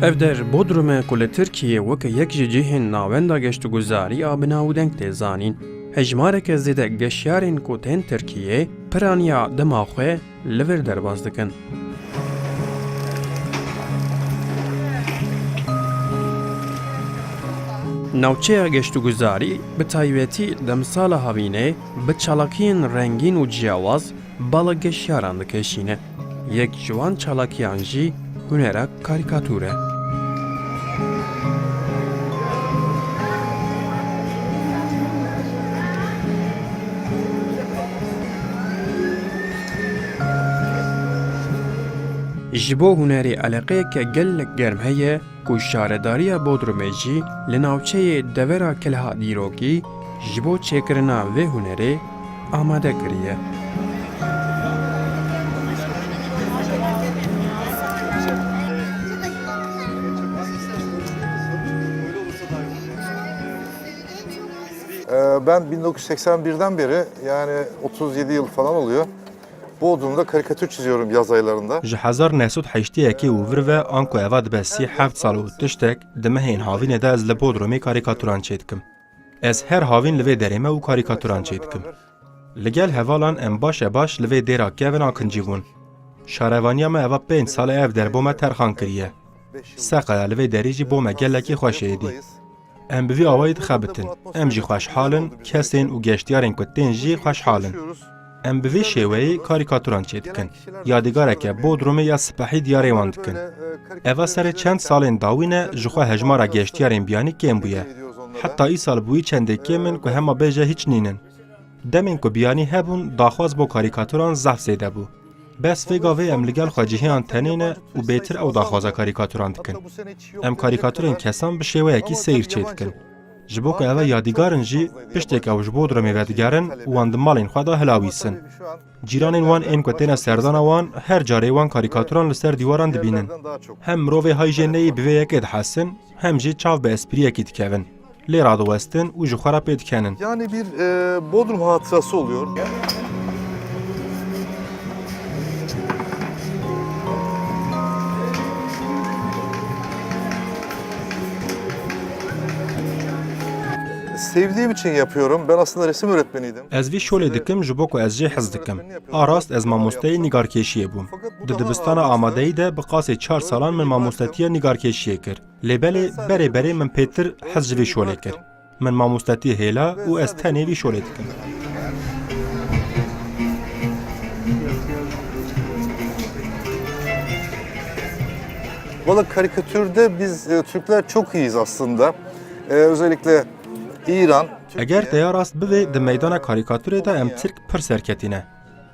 Ev der Bodrumê ku li Tirkiyeyê weke yek ji cihên navenda geştguzarî a binawdeng tê zanîn. Hejmareke zêde geşyarên ku tên Tirkiyeyê piraniya dema xwe li vir derbas dikin. Navçeya geştguzarî bi taybetî demsala havînê bi çalakiyên rengîn û ciyawaz bala geşyaran dikeşîne. Yek ji wan çalakiyan jî hunera karîkatûr e. Ji bo hunerê eleqeyeke gelek germ heye ku şaredariya Bodrumê jî li navçeyê devera Kilha Dîrokî ji bo çêkirina vê hunerê amade kiriye. Ben 1981'den beri yani 37 yıl falan oluyor. Bodrum'da karikatür çiziyorum yaz aylarında. Ji 1980 û vir ve anku eva dibe 7 sal û tiştek di mehên havînê de ez li Bodrumê karîkatûran çê dikim. Ez her havîn li vê derê me û karîkatûran çê dikim. Li gel hevalan em baş li vê dêra kevin a kincî bûn. Şarevaniya me eva 5 salê ev der bo me terxan kiriye. Seqeya li vê derê jî bo me gelekî xweş êdî. Em bi vî awayî dixebitin. Em jî xweşhalin, kesên û geştyarên ku tên jî xweşhalin. Em bi vê şêweyê karîkatûran çê dikin. Yadîgareke Bodrumê ya sipehî diyarê wan dikin. Eva serê çend salên dawîne ji xwe hejmara geştyarên biyanî kêm bûye. Heta îsal bûyî çendê kêm in ku hema bêje hiç nînin. Demên ku biyanî hebûn, daxwaz bo karîkatûran zehf zêde bû. Bes vê gavê em li gel xwecihêyan tenê ne û bêtir ew daxwaza karîkatûran dikin. Em karîkatûrên kesan bi şêweyekî seyr çê dikin. Ji bo ku eva yadîgarin jî piştek ew ji Bodrumê vedigerin û wan di malên xwe de hilawîsin. Cîranên wan ên ku têne serdana wan her carê wan karîkatûran li ser dîwaran dibînin. Hem mirovê hayjêneyî bi vê yekê dihesin, hem jî çav bi espriyekî dikevin. Lê radiwestin û ji xwe re pê dikenin. Yani bir Bodrum hatırası oluyor. Sevdiğim için yapıyorum. Ben aslında resim öğretmeniydim. Ez vî şolê dikim ji bo ku ez jê hez dikim. A rast ez mamosteyê nîgarkêşiyê bûm. Di dibistana amadeyî de bi qasê 4 salan min mamostetiya nîgarkêşiyê kir. Lêbelê berê min pêtir hez ji vê şolê kir. Min mamostetî hêla û ez tenê vî şolê dikim. Valla karikatürde biz Türkler çok iyiyiz aslında. Özellikle İran. Eger te ya rast bivê di meydana karîkatûrê de em Tirk pir serketîne.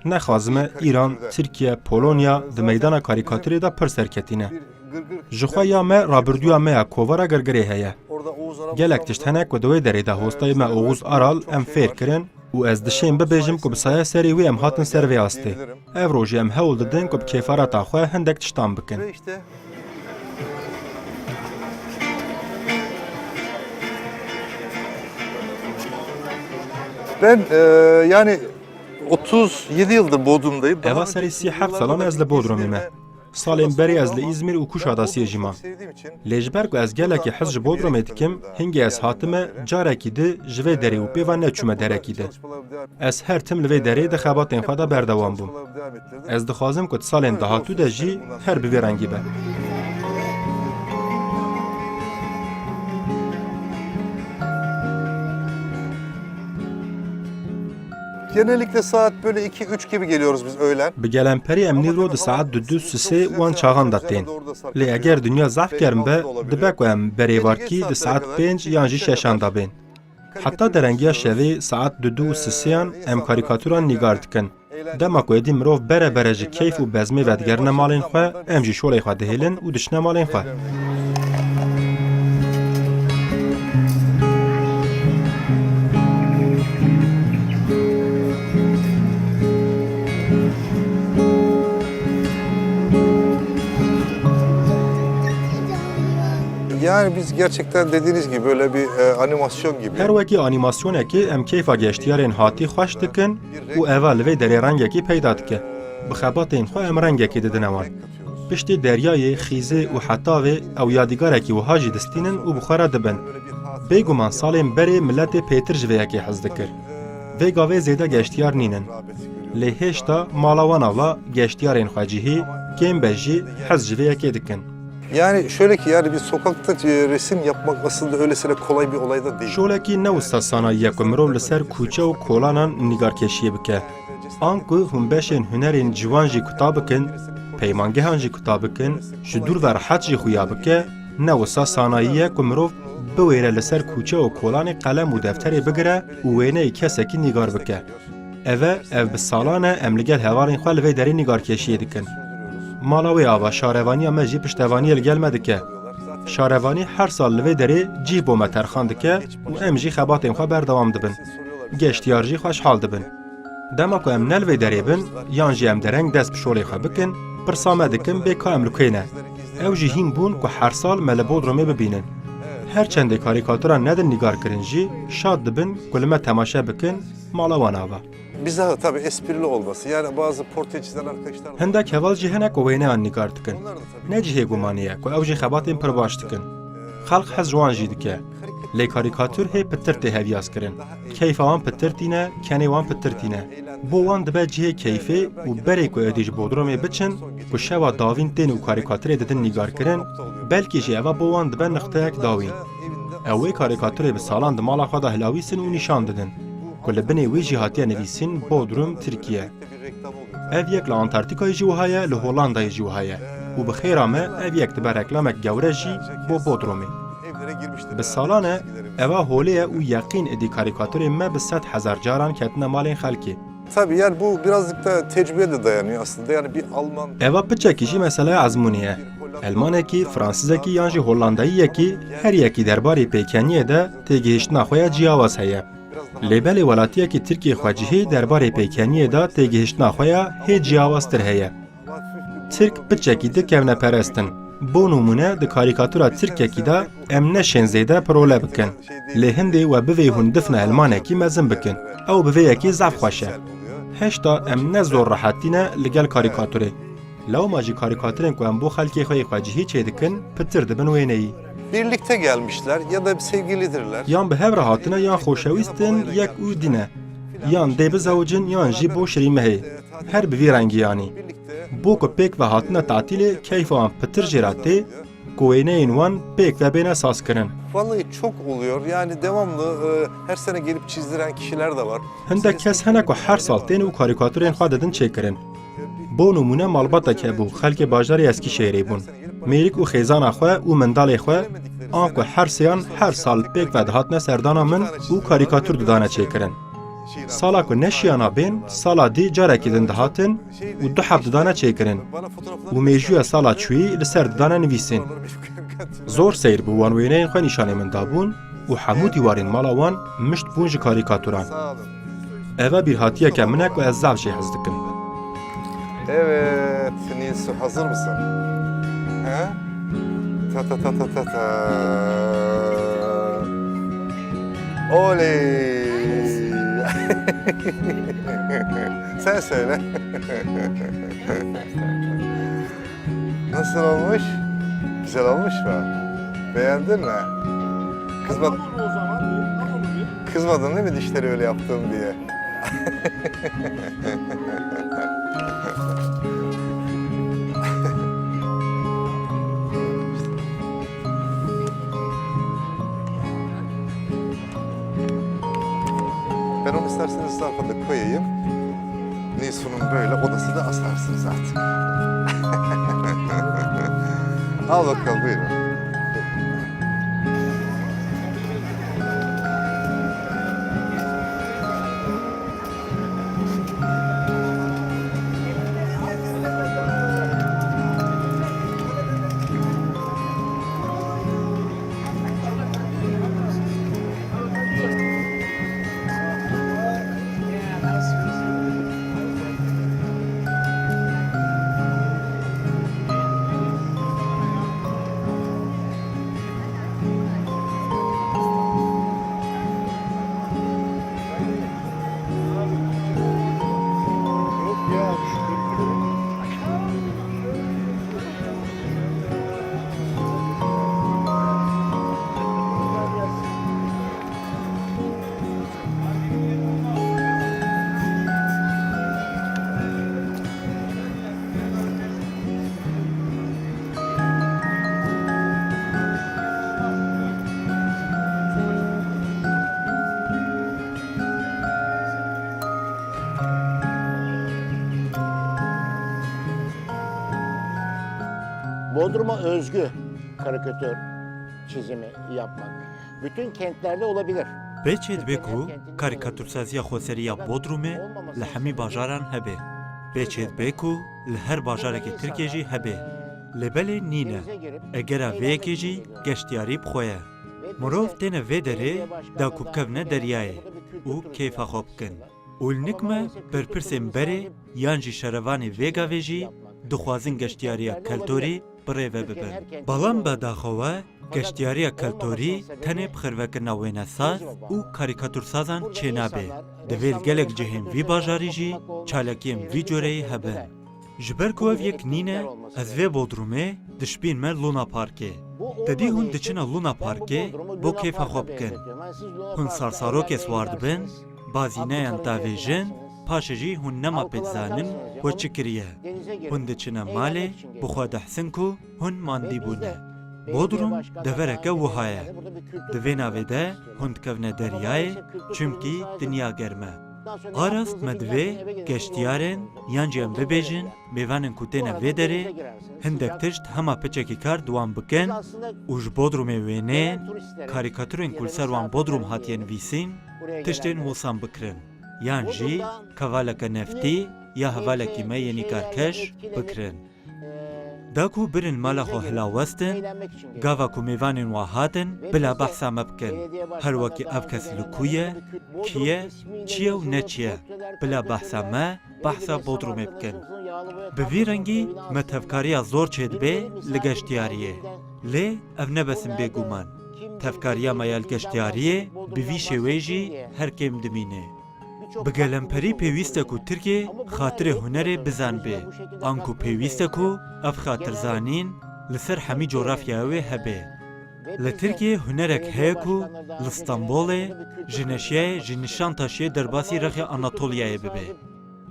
Nexwazime İran, Tirkiye, Polonya di meydana karîkatûrê de pir serketîne. Ji xwe ya me rabirduya me ya kovara girgirê heye. Gelek tişt hene ku di wê derê de hostayê me Oğuz Aral em fêr kirin û ez dişêm bibêjim ku bi saya serê wê em hatin ser vê astê. Ev rojê em hewl didin ku bi kêfarata xwe hindek tiştan bikin. Ben yani 37 yıldır Bodrum'dayım. Eva serê 7 salan ez li Bodrumê me. Salên berê ez li İzmir û Kuşadasiyê jî mam. Lê ji ber ku ez gelekî hez ji Bodrumê dikim, hingê ez hatime carekî di ji vê derê û pêva neçûme derekî de. Ez her tim li vê derê di xebatên xwe de berdewam bûm. Ez dixwazim ku salên dahatû de jî her bi vê rengî be. Genellikle saat böyle 2-3 gibi geliyoruz biz öğlen. Bi gelemperî em nîro di saet 2-3 wan çaxan da tên. Lê eger dunya zaf gerim be, dibe ku em berêvarkî di saet 5 yan jî 6 da bên. Heta derengiya şevê saet 2-3 em karîkatûran nîgar dikin. Dema ku êdî mirov bere ji keyf û bezmê vedigerine malên xwe, em jî şolê xwe dihêlin û dişine malên xwe. Yani biz gerçekten dediğiniz gibi böyle bir animasyon gibi. Her wekî animasyonekê em keyfa geştyarên hatî xweş dikin û eva li vê derê rengekî peyda dike. Bi xebatên xwe em rengekî didin ewan. piştê deryayê, xîzê û hetavê ew yadîgarekî wiha jî distînin û bi xwe re dibin. Bêguman salên berê milletê pêtir ji vê yekê hez dikir. Vê gavê zêde geştiyar nînin. Lê hêşta mala wan avla geştiyarên xwecihî, kêm jî hez ji vê yekê dikin. Yani şöyle ki yani bir sokakta resim yapmak aslında öylesine kolay bir olay da değil. Şolekî ne wisa sanayiyek ku mirov li ser kûçe û kolanan nîgarkeşiyê bike. An ku hûn beşên hunerên ciwan jî kuta bikin, peymangehan jî kuta bikin, ji dûr ve rehet jî xuya bike, ne wisa sanayiyek ku mirov biwêre li ser kûçe û kolanê qelem û defterê bigire û wêneyê kesekî nîgar bike. Ev bi salan e em li gel hevalên xwe li vê derê nîgarkeşiyê dikin. Mala wê ava şarevaniya me jî piştevaniyê li gel me dike. Şarevanî her sal li vê derê cî bo me terxan dike û em jî xebatên xwe berdewam dibin. Geştiyar jî xweşhal dibin. Dema ku em ne li vê derê bin, yan jî em dereng dest bi şolê xwe bikin, pirsa me dikin bê ka em li kê ne. Ew jî hîn bûn ku her sal me li Bodrumê bibînin. Her çendê karîkatûra nedin nîgarkirin jî, şad dibin ku li me temaşe bikin, mala wan ava. Bize tabii esprili olması. Yani bazı portre çizen arkadaşlar var. Hindek heval jî hene ku wêneyan nîgar dikin. Ne cihê gumaniye ku ew jî xebatên pir baş dikin. Xelq hez ji wan jî dike. Lê karîkatûr hê pitir tê hevyaz kirin. Keyfa wan pitir tîne, kenê wan pitir tîne. Bo wan dibe cihê keyfê û berê ku êdî ji Bodrumê biçin, ku şeva dawîn tên û karîkatûrê didin nîgarkirin, belkî jî eva bo wan dibe nixteyek dawîn. Ew wê karîkatûrê bi salan di mala xwe de hilawîsin û nîşan didin. Ku li binê wê jî hatiye nivîsîn Bodrum, Tirkiye. Ev yek li Antarktîkayê jî wiha ye, li Hollandayê jî wiha ye. û bi xêra me ev yek dibe reklamek gewre jî bo Bodrumê. Bi salan e, eva holê ye û yeqîn êdî karîkatûrên me bi 100,000 caran ketine malên xelkê. Tabii yani bu birazcık da tecrübeye de dayanıyor aslında. Yani bir Alman... Eva piçekî jî meselaya ezmûnî ye. Elmanekî, Fransîzekî yan jî Hollandayîyekî her yekî derbarê pêkeniyê de têgihiştina xwe ya ciyawaz heye. Lêbelê welatiyekî Tirkiye xwecihî derbarê pêkeniyê de têgihiştina xwe ya hê ciyawaztir heye. Tirk piçekî dikevne perestin. Bo numune di karîkatûra Tirkekî de em neşên zêde pirole bikin. Lê hindê we bivê hûn difne elmanekî mezin bikin. Ew bi vê yekî zaf xweş e. Heşta em ne zor rehetîne li gel karîkatûrê. Lewma jî karîkatûrên ku em bo xelkê xwe yê xwecihî çêdikin, pitir dibin wêneyî. Birlikte gelmişler ya da sevgilidirler. Yan bi hev re hatine yan xoşewîstin yek û dîne. Yan dê bizewicin yan jî bo şirîmehê. Her bi vî rengî yanî. Bo ku pêk ve hatine tatilê keyfa wan pitir jê re tê, ku wêneyên wan pêk ve bêne sazkirin. Vallahi çok oluyor. Yani devamlı her sene gelip çizdiren kişiler de var. Hindek kes hene ku her sal tên û karîkatûrên xwe didin çêkirin. Bo numune malbatek hebû xelkê bajarê Eskişehirê bûn. Mêrik û xêzana xwe û mindalê xwe an ku her sêyan her sal pêk ve dihatine serdana min û karîkatûr didane çêkirin. Sala ku neşiyana bên, sala dî carekî din dihatin û du hev didane çêkirin. û mêjûya sala çûyî li ser didane nivîsîn. Zor seyr bû wan wêneyên xwe nîşanê min dabûn û hemû dîwarên mala wan mişt bûn ji karîkatûran. Eve bir hatiyeke min e ku ez zav jê hez dikim. Evet, Nilsu hazır mısın? He? Ta ta ta ta ta ta. Oley! Sen söyle. Nasıl olmuş? Güzel olmuş mu? Beğendin mi? Kızmadın değil mi dişleri öyle yaptığım diye? Ben onu isterseniz zarfa da koyayım. Nilsu'nun böyle odasını asarsınız artık. Al bakalım buyurun. Bodrum'a özgü karikatür çizimi yapmak. Bütün kentlerde olabilir. Bêçê dibe ku karîkatûrsaziya xweseriya Bodrumê li hemî bajaran hebe. Bêçê dibe ku li her bajarekê Tirkiye jî hebe. Lêbelê nîne. Egera vêyekê jî geştyarî bixwe. Mirov têne vê derê da ku bikevne deryayê û kêfa xwe bikin. û li nikme berpirsên berê yan jî şerevanê vêgavê jî dixwazin geştyariya keltorî birêve bibin. Balam bedaxewe geştyariya keltorî tenê bixirvekirina wênesaz û karîkatûrsazan çênabe. Divê li gelek cihên vî bajarî jî çalakiyên vî coreyê hebin. Ji ber ku ev yek nîne, ez vê Bodrumê dişbîn me Luna Parkê. Dedî hûn diçine Luna Parkê bo kêfa xwe bikin. Hûn sarsarokê swar dibin, bazîneyan davêjin, paşê jî hûn nema pê dizanin we çi kiriye. Hûn diçine malê, bi xwe dihsin ku hûn mandî bûne. Bodrum devereke wiha ye. Di vê navê de hûn dikevne deryayê çimkî dinya germe. Arast me divê geştyarên yan jî em bibêjin mêvanên ku têne vê derê hindek tişt hema piçekî kar diwan bikin û ji Bodrumê wêneyên karîkatûrên ku li ser wan Bodrum hatiye nivîsîn tiştên wisan bikirin. Yan jî kevaleke neftî ya hevalekî me yê nîkarkeş bikirin. Da ku birin mala xwe hilawestin, gava ku mêvanên wan hatin bila behsa me bikin. Her wekî ev kes li ku ye, kî ye, çi ye û ne çi ye. Bila behsa me, behsa Bodrumê bikin. Bi vî rengî me tevkariya zor çê dibe li geştyariyê. Lê ev nebesin bêguman. Tevkariya me ya li geştyariyê bi vî şêwê jî her kêm dimîne. Bi gelemperî pêwîst e ku Tirkiye xatirê hunerê bizanbe. An ku pêwîst e ku ev xatirzanîn li ser hemî coğrafyaya wê hebe. Li Tirkiye hunerek heye ku li Stenbolê ji neşeyê ji Nîşantaşiyê derbasî rexê Anatolyayê bibe.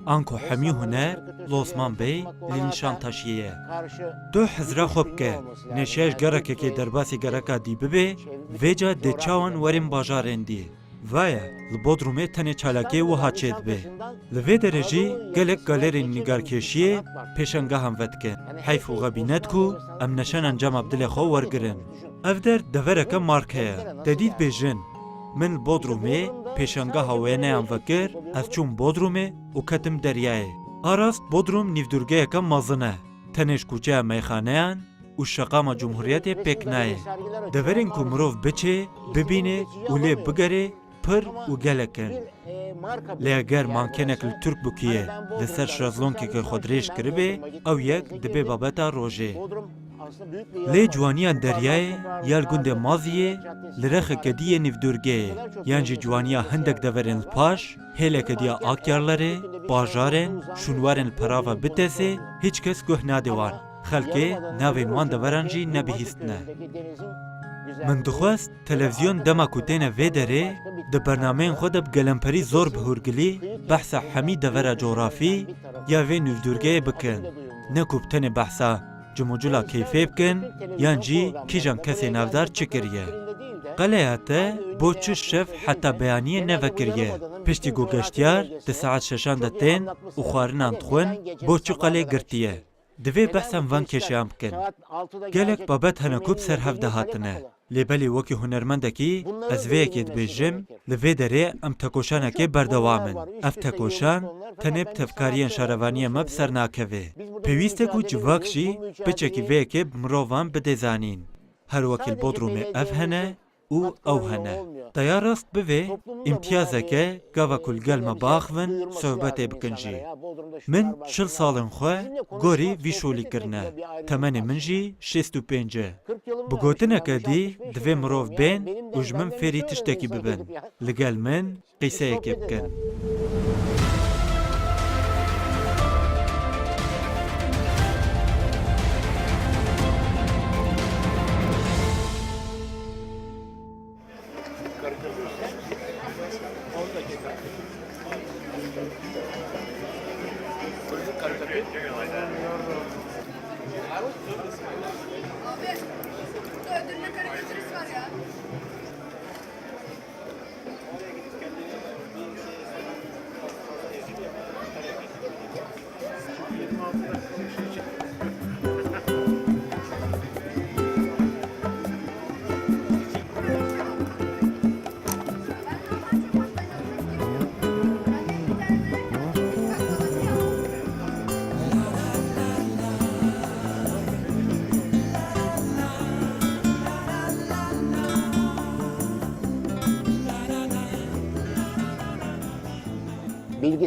An ku hemî huner li Osman Bey li Nîşantaşiyê ye. Du hizra xwe bike, neşeya ji gerekekê derbasî gereka dî bibe, vê ca dê çawan werên bajarên dî. Vaya, li Bodrumê tenê çalakiyê wiha çê dibe. Li vê derê jî gelek galerên nîgarkêşiyê pêşangehan vedikin. Heyf û xebînet ku em neşanan cema bi dilê xwe wergirin. Ev der devereke marke ye. Te dît bêjin, min li Bodrumê pêşangeha wêneyan vekir, ez çûm Bodrumê û ketim deryayê. Arast Bodrum nîvdurgeheke mezin e. Tenê ji kûçeya meyxaneyan û şeqama Cumhuriyetê pêk nayê. Deverên ku mirov biçe, bibîne û lê bigere pir û gelek in. Lê eger mankenek li Türk bûkiye li ser şezlongekê xwe dirêj kiribe, ew yek dibe babeta rojê. Lê ciwaniya deryayê ya li gundê Maziyê li rexeke dîye nîvdurgehê yan jî ciwaniya hindek deverên li paş, hêleke diya akyarlarê, bajarên, şûnwarên li perava Bitesê hiç kes guh nade wan. Xelkê navên wan deveran jî nebihîstine. Min dixwest televizyon dema ku têne vê derê di bernameyên xwe de bi gelemperî zor bi hûrgilî behsa hemî devera coğrafî ya vê nûvdurgehê bikin. Ne ku bi tenê behsa cumûcula keyfê bikin yan jî kîjan kesê navdar çi kiriye. Qeleya te bo çi şev heta beyaniyê nevekiriye. Piştî ku geştyar di saet şeşan de tên û xwarinan dixwin bo çi qelê girtiye. Divê behsên van kêşiyan bikin. Gelek babet hene ku bi ser hev de hatine. Lêbelê wekî hunermendekî ez vêyekê dibêjim, li vê derê em tekoşanekê berdewam in. Ev tekoşan tenê bi tevkariyên şarevaniyê me bi ser nakeve. Pêwîst e ku civak jî piçekî vêyekê bi mirovan bide zanîn. Her wekî li Bodrumê ev hene û ew hene. Daya rast bibe imtiyazeke gava ku li gel me biaxivin sohbetê bikin jî. Min 40 salên xwe gorî vî şolî kirine. Temenê min jî 65 e. Bi gotineke dî divê mirov bên û ji min fêrî tiştekî bibin. Li gel min qîseyekê bikin. Ödüllü karikatürist var ya.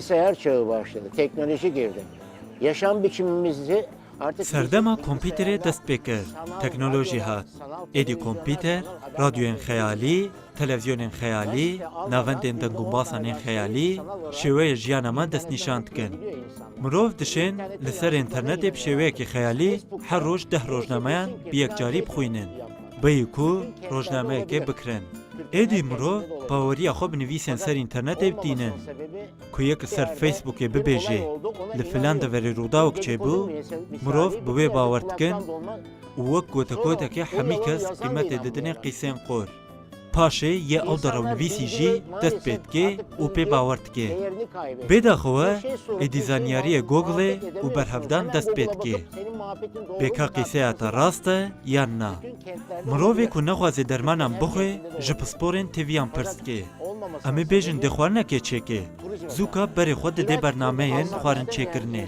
bilgisayar çağı başladı, teknoloji girdi. Yaşam biçimimizi artık... Serdema kompüterê dest pê kir, teknolojî hat. Êdî kompüter, radyoyên xeyalî, televizyonên xeyalî, navendên dengûbasanên xeyalî, şêweyê jiyana me destnîşan dikin. Mirov dişên li ser internetê bi şêweyekî xeyalî her roj 10 rojnameyan bi yekcarî bixwînin. Bêyî ku rojnameyekê bikirin. Êdî mirov baweriya xwe bi nivîsên ser internetê bidînin. Ku yek ser Facebookê bibêje li filan deverê rûdawek çêbû, mirov bi wê bawer dikin û wek gotekoteke hemî kes qîmetê didinê qîsên qor. Paşê yê ew derewnivîsî jî dest pê dike û pê bawer dike. Bêdaxewe êdî zanyariyê Googleê û berhevdan dest pê dike. Bêka qîseya te rast e yan na. Mirovê ku nexwaze dermanan bixwe ji pisporên têviyan pirs dike. Em ê bêjin dêxwarinekê çêke. Zûka berê xwe dide bernameyên xwarin çêkirinê.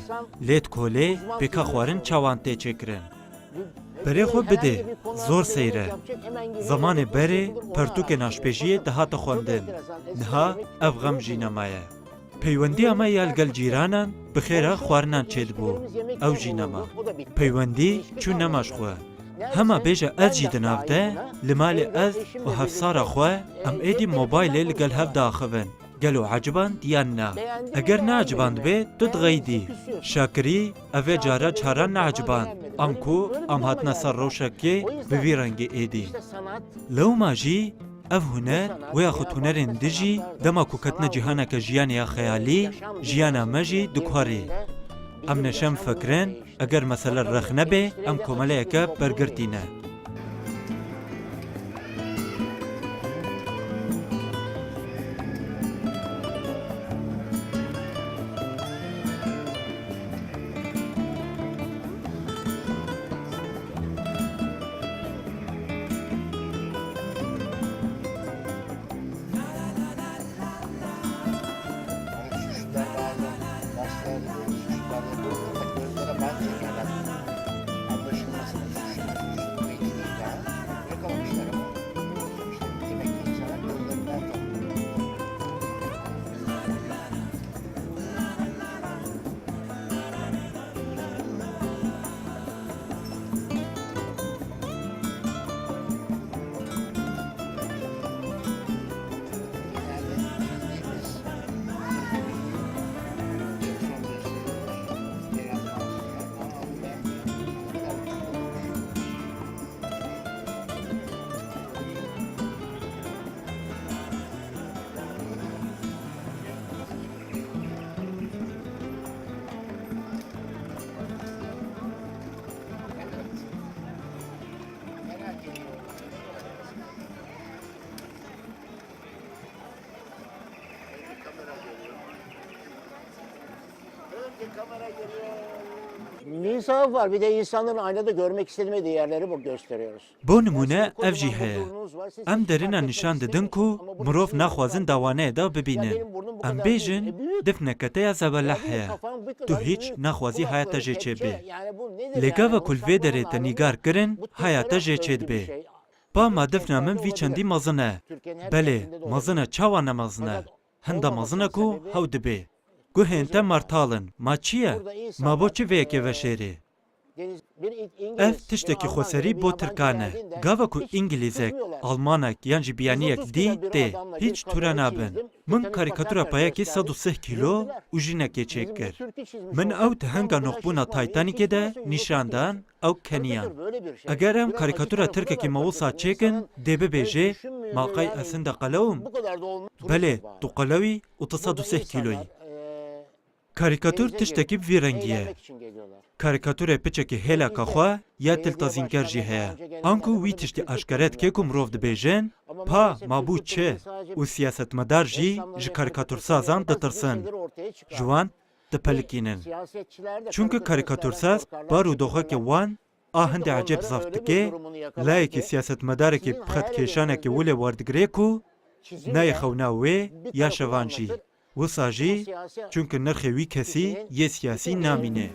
Lê kolê bêka xwarin çawan tê çêkirin. Berê xwe bide, zor seyre. Zamanê berê pertûkên aşpêjiyê dihate xwendin. Niha ev xem jî nemaye. Peywendiya me ya li gel cîranan bi xêra xwarinan çêdibû. Ew jî nema. Peywendî çû nema ji xwe. Hema bêje ez jî di nav de, li malê ez û hevsara xwe em êdî mobaylê li gel hev daxivin. Gelo aciband yan na. Eger neaciband bê, tu dixeyidî. Şakirî, ev ê cara çaran neaciband. Am ku em hatine ser rewşekê bi vî rengê êdî. Lewma jî ev huner wê yaxud hunerên di jî dema ku ketine cîhaneke jiyanê ya xeyalî, jiyana me jî dikwarê. Em neşem fikirin, eger mesele rex nebe, em komeleyeke bergirtîne. Misafir var. Bir de insanların aynada görmek istemediği yerleri bu gösteriyoruz. Bo nimune ev jî heye. Em derîna nîşan didin ku mirov naxwazin dawaneyê da bibînin. Em bêjin difneketeya zebelah heye. Tu hiç naxwazî hayata jê çêbê. Lê gava ku li vê derê te nîgar kirin, hayata jê çêdibê. Pa ma difna min vî çendî mezin e. Belê, mezin e çawa ne mezin e? Hinda mezin e ku hew dibê. Guhên te martalin, ma çi ye? Ma bo çi vêyekê veşêrê? Ev tiştekî xweserî bo Tirkan e. Gava ku İngilîzek, Almanek yan jî biyaniyek dî tê, hiç ture nabin. Min karîkatûra payekê 130 kîlo û jinekê çêkir. Min ew di henga noxbûna Titanicê de nîşandan, ew keniyan. Eger em karîkatûra Tirkekî mewisa çêkin, dê bibêje, ma qey ez hin de qelewim? Belê, tu qelewî û 130 kîloyî. Karikatür tiştekî vî rengî ye. Karikatûrê piçekî hêlaka xwe ya tiltazînker jî heye. Anku wî tiştî eşkere dike ku mirov dibêjin, pa mabû çi û siyasetmedar jî ji karikatûrsazan ditirsin. Ji wan dipelikînin. Çunku karikatûrsaz bar û doxekê wan a hindê ecêb zaf dike, layekî siyasetmedarekî pixetkêşanekî wilê werdigire ku nayê xewna wê ya şevan jî. Wisa jî çunku nirxê wî kesî yê siyasî namîne.